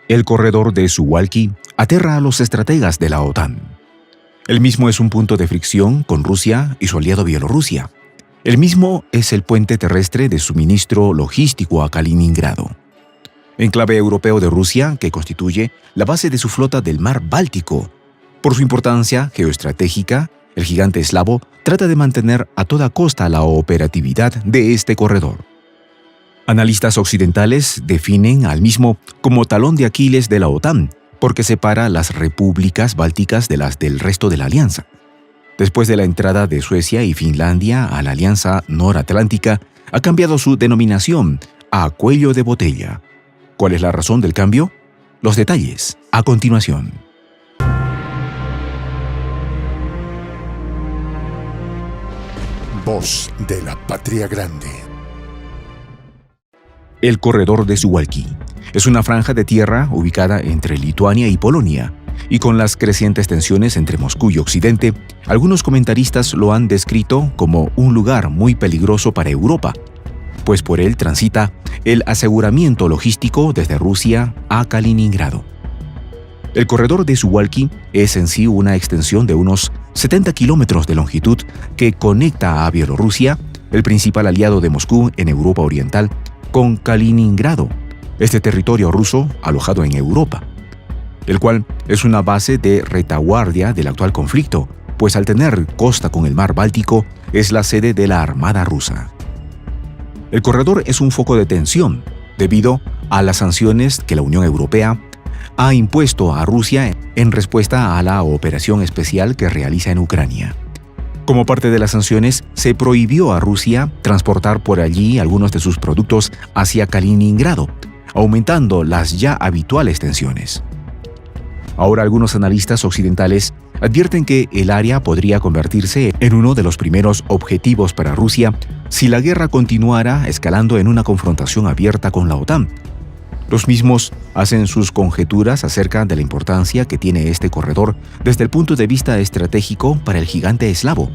El corredor de Suwalki aterra a los estrategas de la OTAN. El mismo es un punto de fricción con Rusia y su aliado Bielorrusia. El mismo es el puente terrestre de suministro logístico a Kaliningrado. Enclave europeo de Rusia que constituye la base de su flota del mar Báltico. Por su importancia geoestratégica, el gigante eslavo trata de mantener a toda costa la operatividad de este corredor. Analistas occidentales definen al mismo como talón de Aquiles de la OTAN, porque separa las repúblicas bálticas de las del resto de la alianza. Después de la entrada de Suecia y Finlandia a la Alianza Noratlántica, ha cambiado su denominación a Cuello de Botella. ¿Cuál es la razón del cambio? Los detalles, a continuación. Voz de la Patria Grande. El corredor de Suwalki es una franja de tierra ubicada entre Lituania y Polonia, y con las crecientes tensiones entre Moscú y Occidente, algunos comentaristas lo han descrito como un lugar muy peligroso para Europa, pues por él transita el aseguramiento logístico desde Rusia a Kaliningrado. El corredor de Suwalki es en sí una extensión de unos 70 kilómetros de longitud que conecta a Bielorrusia, el principal aliado de Moscú en Europa Oriental, con Kaliningrado, este territorio ruso alojado en Europa, el cual es una base de retaguardia del actual conflicto, pues al tener costa con el mar Báltico, es la sede de la Armada rusa. El corredor es un foco de tensión debido a las sanciones que la Unión Europea ha impuesto a Rusia en respuesta a la operación especial que realiza en Ucrania. Como parte de las sanciones, se prohibió a Rusia transportar por allí algunos de sus productos hacia Kaliningrado, aumentando las ya habituales tensiones. Ahora algunos analistas occidentales advierten que el área podría convertirse en uno de los primeros objetivos para Rusia si la guerra continuara escalando en una confrontación abierta con la OTAN. Los mismos hacen sus conjeturas acerca de la importancia que tiene este corredor desde el punto de vista estratégico para el gigante eslavo.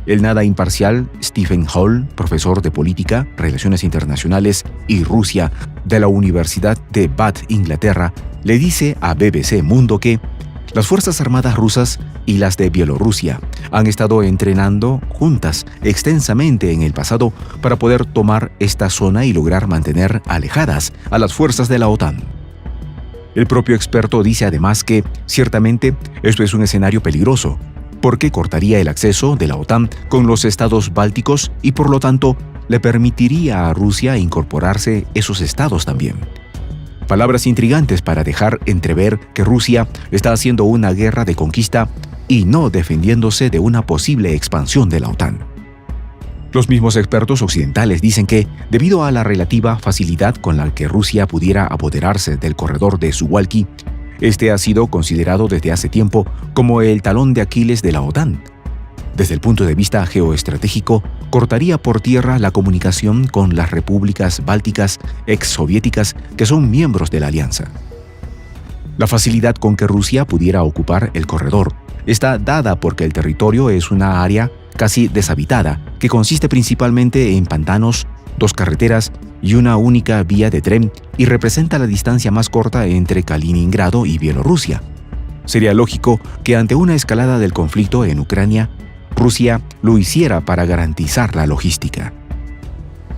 El nada imparcial Stephen Hall, profesor de Política, Relaciones Internacionales y Rusia de la Universidad de Bath, Inglaterra, le dice a BBC Mundo que las Fuerzas Armadas rusas y las de Bielorrusia han estado entrenando juntas extensamente en el pasado para poder tomar esta zona y lograr mantener alejadas a las fuerzas de la OTAN. El propio experto dice además que, ciertamente, esto es un escenario peligroso, porque cortaría el acceso de la OTAN con los estados bálticos y por lo tanto le permitiría a Rusia incorporarse esos estados también. Palabras intrigantes para dejar entrever que Rusia está haciendo una guerra de conquista y no defendiéndose de una posible expansión de la OTAN. Los mismos expertos occidentales dicen que, debido a la relativa facilidad con la que Rusia pudiera apoderarse del corredor de Suwalki, este ha sido considerado desde hace tiempo como el talón de Aquiles de la OTAN. Desde el punto de vista geoestratégico, cortaría por tierra la comunicación con las repúblicas bálticas exsoviéticas que son miembros de la alianza. La facilidad con que Rusia pudiera ocupar el corredor está dada porque el territorio es una área casi deshabitada que consiste principalmente en pantanos, 2 carreteras y una única vía de tren y representa la distancia más corta entre Kaliningrado y Bielorrusia. Sería lógico que ante una escalada del conflicto en Ucrania, Rusia lo hiciera para garantizar la logística.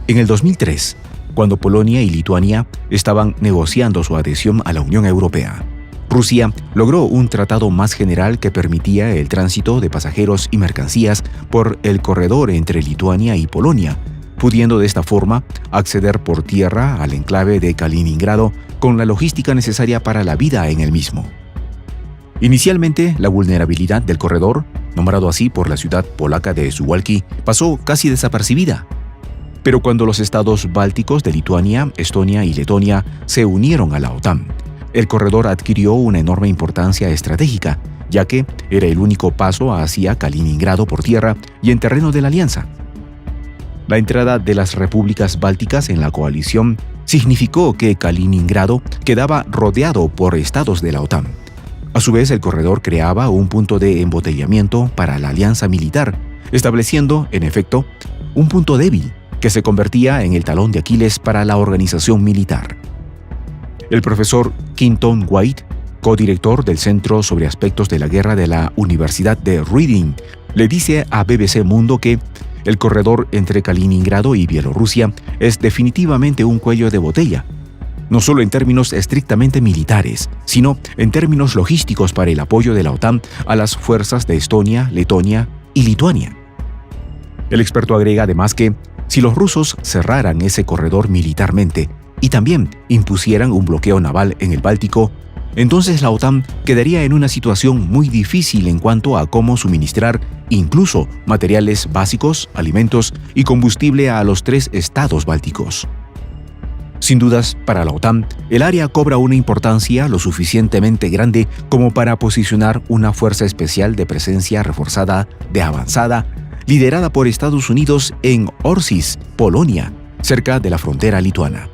En el 2003, cuando Polonia y Lituania estaban negociando su adhesión a la Unión Europea, Rusia logró un tratado más general que permitía el tránsito de pasajeros y mercancías por el corredor entre Lituania y Polonia, pudiendo de esta forma acceder por tierra al enclave de Kaliningrado con la logística necesaria para la vida en el mismo. Inicialmente, la vulnerabilidad del corredor, nombrado así por la ciudad polaca de Suwalki, pasó casi desapercibida. Pero cuando los estados bálticos de Lituania, Estonia y Letonia se unieron a la OTAN, el corredor adquirió una enorme importancia estratégica, ya que era el único paso hacia Kaliningrado por tierra y en terreno de la alianza. La entrada de las repúblicas bálticas en la coalición significó que Kaliningrado quedaba rodeado por estados de la OTAN. A su vez, el corredor creaba un punto de embotellamiento para la alianza militar, estableciendo, en efecto, un punto débil que se convertía en el talón de Aquiles para la organización militar. El profesor Quinton White, codirector del Centro sobre Aspectos de la Guerra de la Universidad de Reading, le dice a BBC Mundo que el corredor entre Kaliningrado y Bielorrusia es definitivamente un cuello de botella, no solo en términos estrictamente militares, sino en términos logísticos para el apoyo de la OTAN a las fuerzas de Estonia, Letonia y Lituania. El experto agrega además que si los rusos cerraran ese corredor militarmente y también impusieran un bloqueo naval en el Báltico, entonces la OTAN quedaría en una situación muy difícil en cuanto a cómo suministrar incluso materiales básicos, alimentos y combustible a los 3 estados bálticos. Sin dudas, para la OTAN, el área cobra una importancia lo suficientemente grande como para posicionar una fuerza especial de presencia reforzada de avanzada, liderada por Estados Unidos en Orsis, Polonia, cerca de la frontera lituana.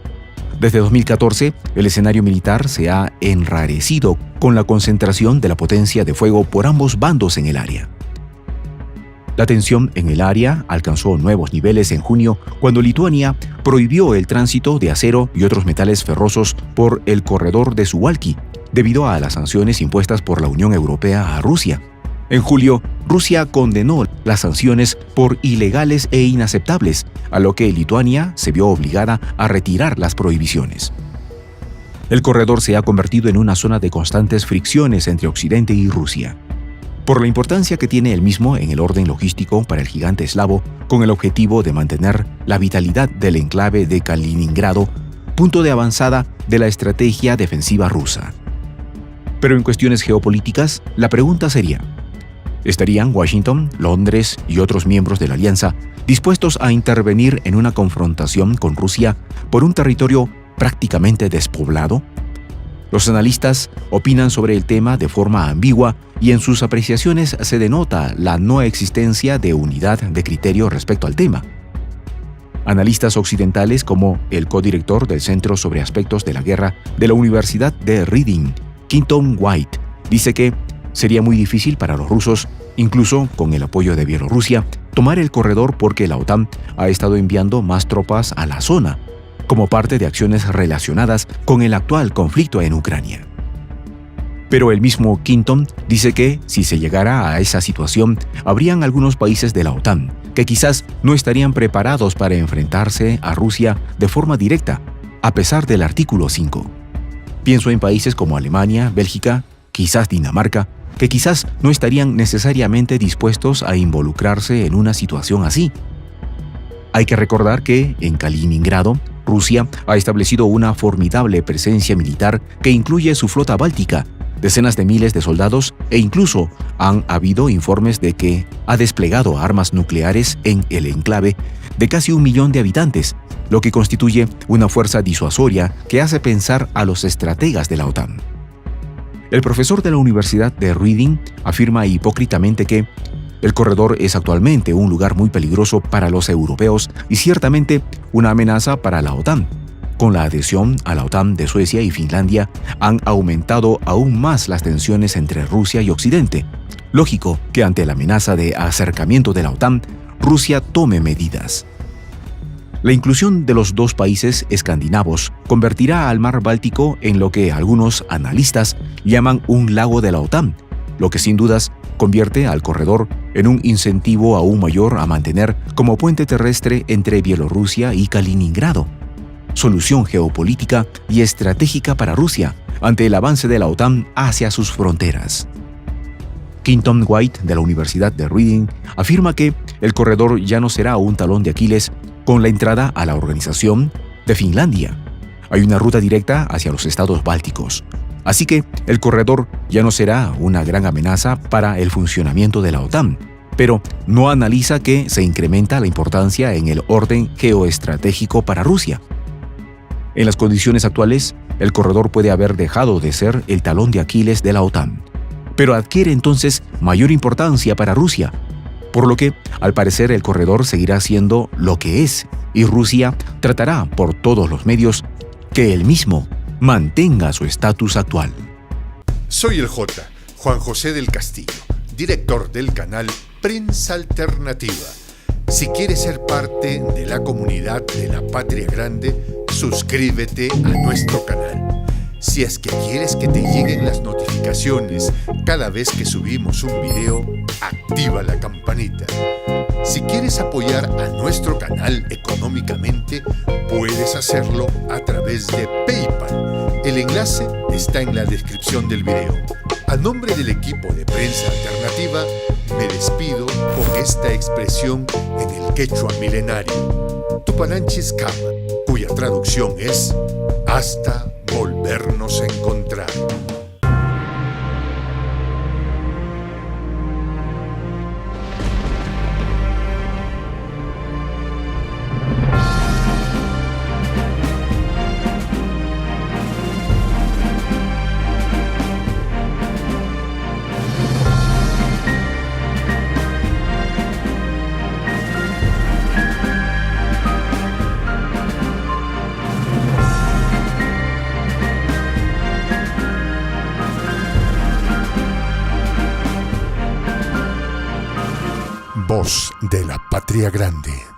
Desde 2014, el escenario militar se ha enrarecido con la concentración de la potencia de fuego por ambos bandos en el área. La tensión en el área alcanzó nuevos niveles en junio cuando Lituania prohibió el tránsito de acero y otros metales ferrosos por el corredor de Suwałki, debido a las sanciones impuestas por la Unión Europea a Rusia. En julio, Rusia condenó las sanciones por ilegales e inaceptables, a lo que Lituania se vio obligada a retirar las prohibiciones. El corredor se ha convertido en una zona de constantes fricciones entre Occidente y Rusia. Por la importancia que tiene el mismo en el orden logístico para el gigante eslavo, con el objetivo de mantener la vitalidad del enclave de Kaliningrado, punto de avanzada de la estrategia defensiva rusa. Pero en cuestiones geopolíticas, la pregunta sería: ¿estarían Washington, Londres y otros miembros de la alianza dispuestos a intervenir en una confrontación con Rusia por un territorio prácticamente despoblado? Los analistas opinan sobre el tema de forma ambigua y en sus apreciaciones se denota la no existencia de unidad de criterio respecto al tema. Analistas occidentales como el codirector del Centro sobre Aspectos de la Guerra de la Universidad de Reading, Quinton White, dice que sería muy difícil para los rusos, incluso con el apoyo de Bielorrusia, tomar el corredor porque la OTAN ha estado enviando más tropas a la zona, como parte de acciones relacionadas con el actual conflicto en Ucrania. Pero el mismo Quinton dice que, si se llegara a esa situación, habrían algunos países de la OTAN que quizás no estarían preparados para enfrentarse a Rusia de forma directa, a pesar del artículo 5. Pienso en países como Alemania, Bélgica, quizás Dinamarca, que quizás no estarían necesariamente dispuestos a involucrarse en una situación así. Hay que recordar que, en Kaliningrado, Rusia ha establecido una formidable presencia militar que incluye su flota báltica, decenas de miles de soldados e incluso han habido informes de que ha desplegado armas nucleares en el enclave de casi 1 millón de habitantes, lo que constituye una fuerza disuasoria que hace pensar a los estrategas de la OTAN. El profesor de la Universidad de Reading afirma hipócritamente que el corredor es actualmente un lugar muy peligroso para los europeos y ciertamente una amenaza para la OTAN. Con la adhesión a la OTAN de Suecia y Finlandia han aumentado aún más las tensiones entre Rusia y Occidente. Lógico que ante la amenaza de acercamiento de la OTAN, Rusia tome medidas. La inclusión de los 2 países escandinavos convertirá al mar Báltico en lo que algunos analistas llaman un lago de la OTAN, lo que sin dudas convierte al corredor en un incentivo aún mayor a mantener como puente terrestre entre Bielorrusia y Kaliningrado. Solución geopolítica y estratégica para Rusia ante el avance de la OTAN hacia sus fronteras. Quinton White, de la Universidad de Reading, afirma que el corredor ya no será un talón de Aquiles con la entrada a la organización de Finlandia. Hay una ruta directa hacia los estados bálticos. Así que el corredor ya no será una gran amenaza para el funcionamiento de la OTAN, pero no analiza que se incrementa la importancia en el orden geoestratégico para Rusia. En las condiciones actuales, el corredor puede haber dejado de ser el talón de Aquiles de la OTAN, pero adquiere entonces mayor importancia para Rusia, por lo que, al parecer, el corredor seguirá siendo lo que es y Rusia tratará por todos los medios que él mismo mantenga su estatus actual. Soy el Juan José del Castillo, director del canal Prensa Alternativa. Si quieres ser parte de la comunidad de la Patria Grande, suscríbete a nuestro canal. Si es que quieres que te lleguen las notificaciones cada vez que subimos un video, activa la campanita. Si quieres apoyar a nuestro canal económicamente, puedes hacerlo a través de PayPal. El enlace está en la descripción del video. A nombre del equipo de Prensa Alternativa, me despido con esta expresión en el quechua milenario, Tupananchis Kama, cuya traducción es hasta volvernos a encontrar. Voz de la Patria Grande.